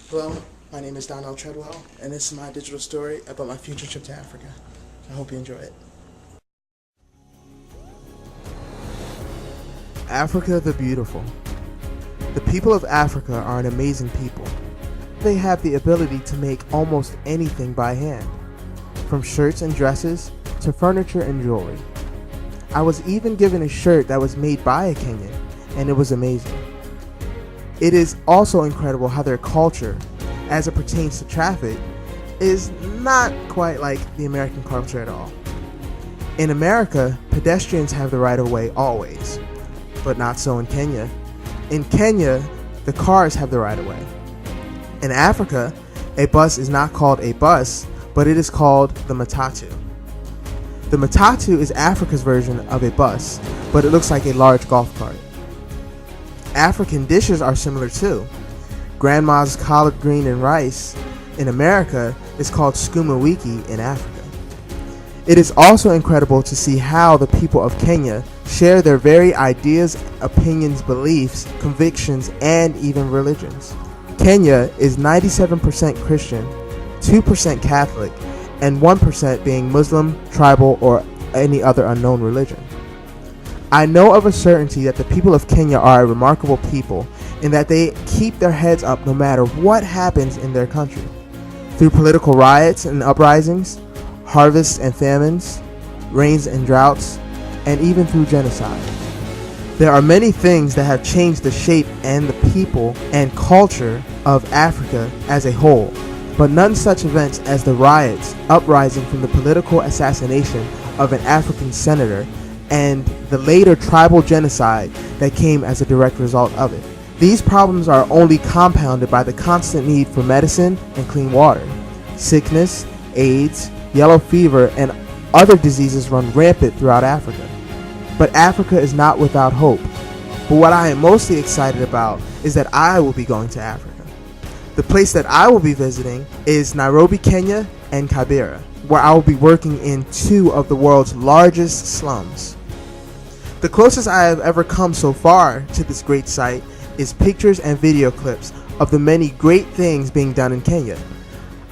Hello, my name is Donnel Lg, and this is my digital story about my future trip to Africa. I hope you enjoy it. Africa the Beautiful. The people of Africa are an amazing people. They have the ability to make almost anything by hand, from shirts and dresses to furniture and jewelry. I was even given a shirt that was made by a Kenyan, and it was amazing. It is also incredible how their culture, as it pertains to traffic, is not quite like the American culture at all. In America, pedestrians have the right of way always, but not so in Kenya. In Kenya, the cars have the right of way. In Africa, a bus is not called a bus, but it is called the matatu. The matatu is Africa's version of a bus, but it looks like a large golf cart. African dishes are similar too. Grandma's collard green and rice in America is called skuma wiki in Africa. It is also incredible to see how the people of Kenya share their very ideas, opinions, beliefs, convictions, and even religions. Kenya is 97% Christian, 2% Catholic, and 1% being Muslim, tribal, or any other unknown religion. I know of a certainty that the people of Kenya are a remarkable people in that they keep their heads up no matter what happens in their country. Through political riots and uprisings, harvests and famines, rains and droughts, and even through genocide. There are many things that have changed the shape and the people and culture of Africa as a whole, but none such events as the riots uprising from the political assassination of an African senator and the later tribal genocide that came as a direct result of it. These problems are only compounded by the constant need for medicine and clean water. Sickness, AIDS, yellow fever, and other diseases run rampant throughout Africa. But Africa is not without hope. But what I am mostly excited about is that I will be going to Africa. The place that I will be visiting is Nairobi, Kenya, and Kibera, where I will be working in two of the world's largest slums. The closest I have ever come so far to this great site is pictures and video clips of the many great things being done in Kenya.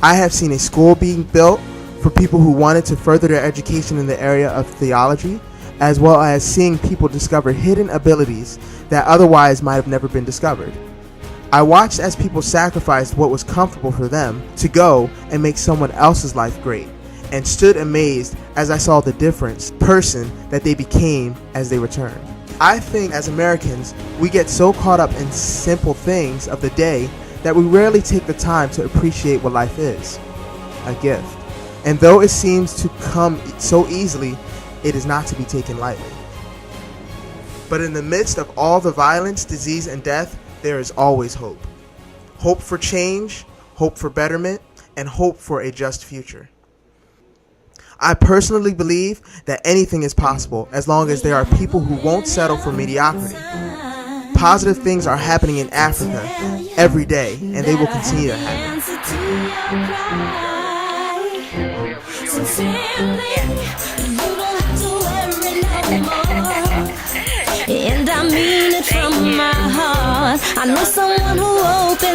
I have seen a school being built for people who wanted to further their education in the area of theology, as well as seeing people discover hidden abilities that otherwise might have never been discovered. I watched as people sacrificed what was comfortable for them to go and make someone else's life great, and stood amazed as I saw the difference person that they became as they returned. I think as Americans, we get so caught up in simple things of the day that we rarely take the time to appreciate what life is, a gift. And though it seems to come so easily, it is not to be taken lightly. But in the midst of all the violence, disease, and death, there is always hope. Hope for change, hope for betterment, and hope for a just future. I personally believe that anything is possible as long as there are people who won't settle for mediocrity. Positive things are happening in Africa every day, and they will continue to happen. And I mean it from my heart. I know someone who opens